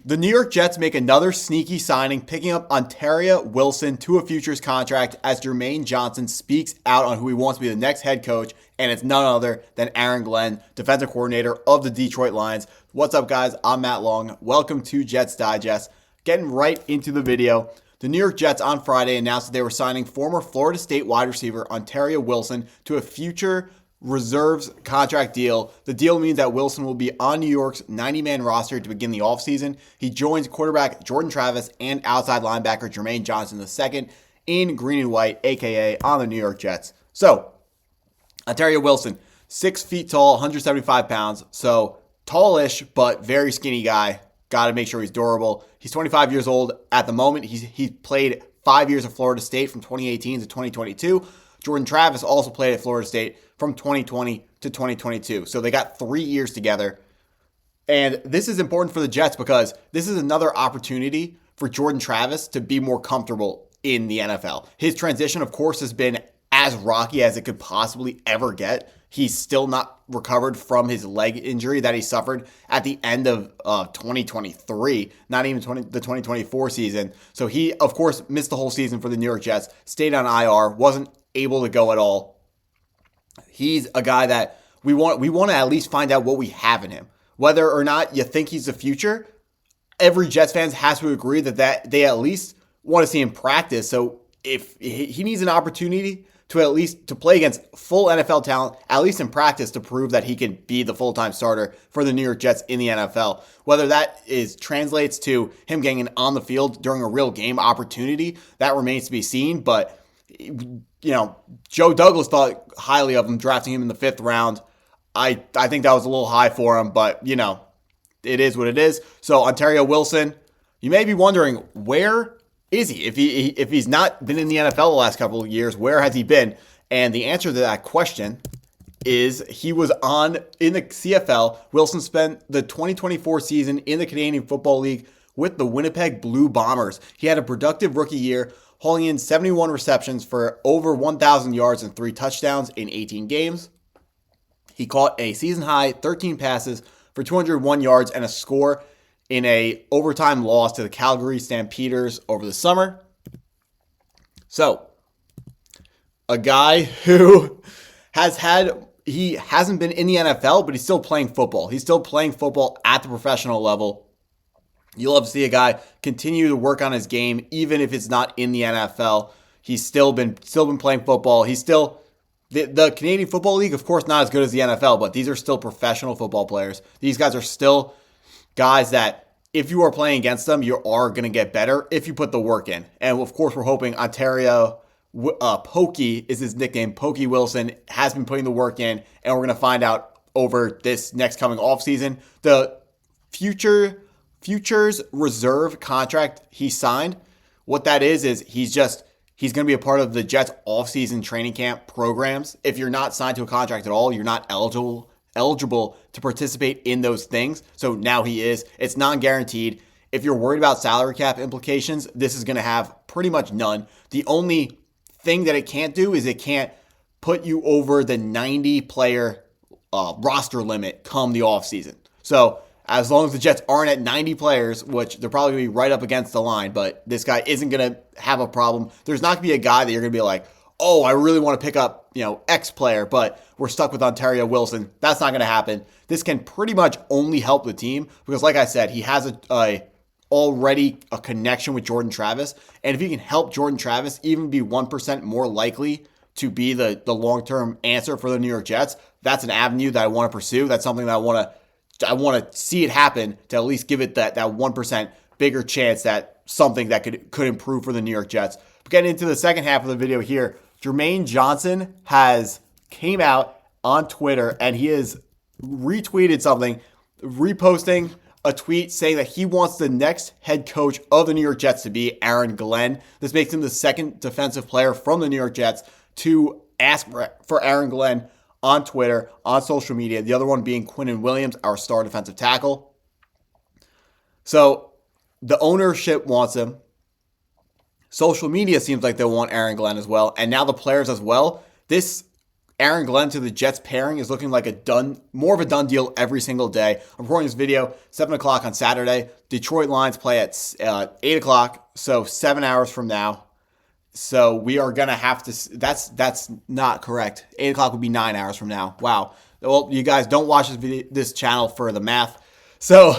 The New York Jets make another sneaky signing, picking up Ontaria Wilson to a futures contract as Jermaine Jonson speaks out on who he wants to be the next head coach, and it's none other than Aaron Glenn, defensive coordinator of the Detroit Lions. What's up, guys? I'm Matt Long. Welcome to Jets Digest. Getting right into the video. The New York Jets on Friday announced that they were signing former Florida State wide receiver Ontaria Wilson to a future reserves contract deal. The deal means that Wilson will be on New York's 90-man roster to begin the offseason. He joins quarterback Jordan Travis and outside linebacker Jermaine Jonson II in green and white, aka on the New York Jets. So, Ontaria Wilson, 6 feet tall, 175 pounds. So, tallish, but very skinny guy. Got to make sure he's durable. He's 25 years old at the moment. He played 5 years at Florida State from 2018 to 2022. Jordan Travis also played at Florida State from 2020 to 2022. So they got 3 years together. And this is important for the Jets because this is another opportunity for Jordan Travis to be more comfortable in the NFL. His transition, of course, has been as rocky as it could possibly ever get. He's still not recovered from his leg injury that he suffered at the end of 2023, not even the 2024 season. So he, of course, missed the whole season for the New York Jets, stayed on IR, wasn't able to go at all. He's a guy that we want to at least find out what we have in him. Whether or not you think he's the future, every Jets fan has to agree that they at least want to see him practice. So if he needs an opportunity to at least to play against full NFL talent, at least in practice, to prove that he can be the full-time starter for the New York Jets in the NFL. Whether that translates to him getting an on the field during a real game opportunity, that remains to be seen. But Joe Douglas thought highly of him, drafting him in the 5th round. I think that was a little high for him, but it is what it is. So Ontario Wilson, you may be wondering, where is he? If he's not been in the NFL the last couple of years, where has he been? And the answer to that question is he was in the CFL. Wilson spent the 2024 season in the Canadian Football League with the Winnipeg Blue Bombers. He had a productive rookie year, hauling in 71 receptions for over 1,000 yards and 3 touchdowns in 18 games. He caught a season-high 13 passes for 201 yards and a score in a overtime loss to the Calgary Stampeders over the summer. So, a guy who he hasn't been in the NFL, but he's still playing football. He's still playing football at the professional level. You love to see a guy continue to work on his game, even if it's not in the NFL. He's still been playing football. He's still the Canadian Football League, of course, not as good as the NFL, but these are still professional football players. These guys are still guys that if you are playing against them, you are going to get better if you put the work in. And of course, we're hoping Ontario Pokey is his nickname. Pokey Wilson has been putting the work in, and we're going to find out over this next coming offseason. The futures reserve contract he signed, what that is he's going to be a part of the Jets offseason training camp programs. If you're not signed to a contract at all, you're not eligible to participate in those things. So now he is. It's non-guaranteed. If you're worried about salary cap implications, this is going to have pretty much none. The only thing that it can't do is it can't put you over the 90-player roster limit come the offseason. So as long as the Jets aren't at 90 players, which they're probably going to be right up against the line, but this guy isn't going to have a problem. There's not going to be a guy that you're going to be like, oh, I really want to pick up, X player, but we're stuck with Ontario Wilson. That's not going to happen. This can pretty much only help the team because, like I said, he has already a connection with Jordan Travis. And if he can help Jordan Travis even be 1% more likely to be the long-term answer for the New York Jets, that's an avenue that I want to pursue. That's something that I want to see it happen to at least give it that 1% bigger chance that something that could improve for the New York Jets. But getting into the second half of the video here, Jermaine Jonson came out on Twitter and he has retweeted something, reposting a tweet saying that he wants the next head coach of the New York Jets to be Aaron Glenn. This makes him the second defensive player from the New York Jets to ask for Aaron Glenn on Twitter, on social media. The other one being Quinnen Williams, our star defensive tackle. So the ownership wants him. Social media seems like they want Aaron Glenn as well. And now the players as well. This Aaron Glenn to the Jets pairing is looking like more of a done deal every single day. I'm recording this video 7 o'clock on Saturday. Detroit Lions play at 8 o'clock, so 7 hours from now. So we are going to have to, that's not correct. 8 o'clock would be 9 hours from now. Wow. Well, you guys don't watch this channel for the math. So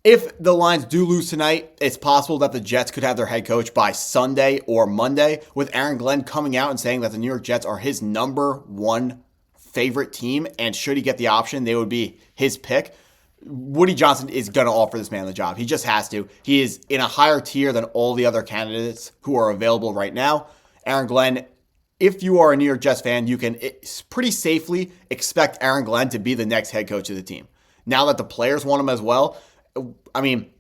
if the Lions do lose tonight, it's possible that the Jets could have their head coach by Sunday or Monday, with Aaron Glenn coming out and saying that the New York Jets are his number one favorite team, and should he get the option, they would be his pick. Woody Johnson is going to offer this man the job. He just has to. He is in a higher tier than all the other candidates who are available right now. Aaron Glenn, if you are a New York Jets fan, you can pretty safely expect Aaron Glenn to be the next head coach of the team. Now that the players want him as well, I mean,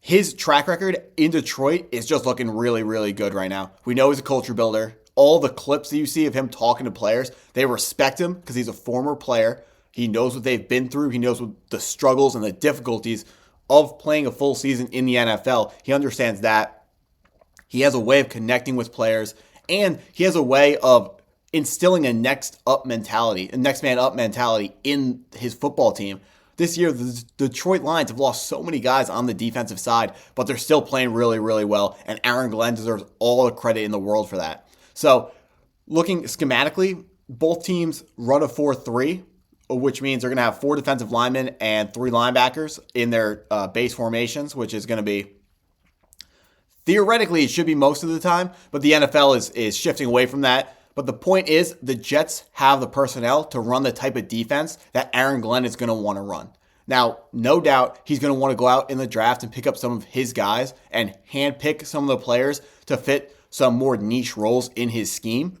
his track record in Detroit is just looking really, really good right now. We know he's a culture builder. All the clips that you see of him talking to players, they respect him because he's a former player. He knows what they've been through. He knows what the struggles and the difficulties of playing a full season in the NFL. He understands that. He has a way of connecting with players, and he has a way of instilling a next man up mentality in his football team. This year, the Detroit Lions have lost so many guys on the defensive side, but they're still playing really, really well, and Aaron Glenn deserves all the credit in the world for that. So, looking schematically, both teams run a 4-3, which means they're going to have 4 defensive linemen and 3 linebackers in their base formations, which is going to be, theoretically, it should be most of the time, but the NFL is shifting away from that. But the point is, the Jets have the personnel to run the type of defense that Aaron Glenn is going to want to run. Now, no doubt, he's going to want to go out in the draft and pick up some of his guys and handpick some of the players to fit some more niche roles in his scheme.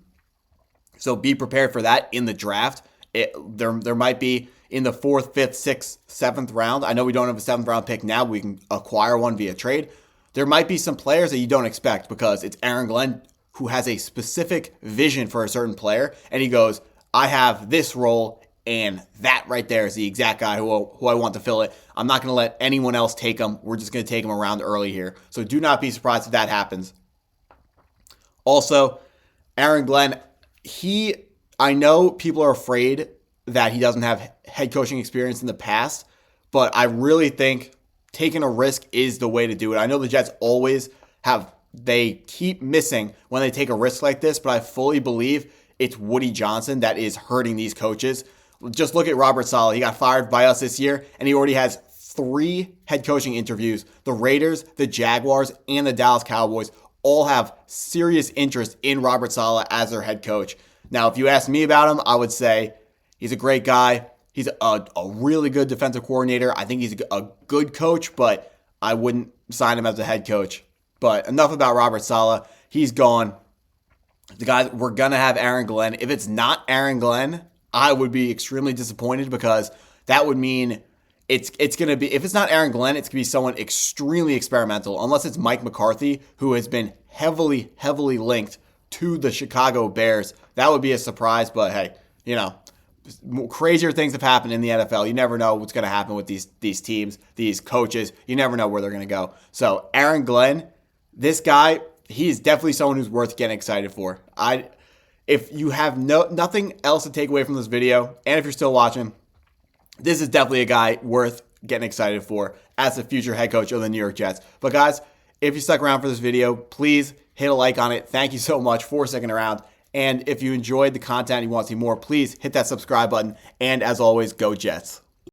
So be prepared for that in the draft. There might be in the 4th, 5th, 6th, 7th round. I know we don't have a 7th round pick now, but we can acquire one via trade. There might be some players that you don't expect because it's Aaron Glenn who has a specific vision for a certain player, and he goes, I have this role, and that right there is the exact guy who I want to fill it. I'm not going to let anyone else take him. We're just going to take him around early here. So do not be surprised if that happens. Also, Aaron Glenn, I know people are afraid that he doesn't have head coaching experience in the past, but I really think taking a risk is the way to do it. I know the Jets always they keep missing when they take a risk like this, but I fully believe it's Woody Johnson that is hurting these coaches. Just look at Robert Saleh. He got fired by us this year, and he already has 3 head coaching interviews. The Raiders, the Jaguars, and the Dallas Cowboys all have serious interest in Robert Saleh as their head coach. Now, if you ask me about him, I would say he's a great guy. He's a really good defensive coordinator. I think he's a good coach, but I wouldn't sign him as a head coach. But enough about Robert Saleh. He's gone. The guys, we're going to have Aaron Glenn. If it's not Aaron Glenn, I would be extremely disappointed because that would mean it's going to be, if it's not Aaron Glenn, it's going to be someone extremely experimental, unless it's Mike McCarthy, who has been heavily, heavily linked to the Chicago Bears. That would be a surprise, but hey, crazier things have happened in the NFL. You never know what's going to happen with these teams, these coaches. You never know where they're going to go. So Aaron Glenn, this guy, he's definitely someone who's worth getting excited for. If you have nothing else to take away from this video, and if you're still watching, this is definitely a guy worth getting excited for as the future head coach of the New York Jets. But guys, if you stuck around for this video, please hit a like on it. Thank you so much for sticking around. And if you enjoyed the content and you want to see more, please hit that subscribe button. And as always, go Jets.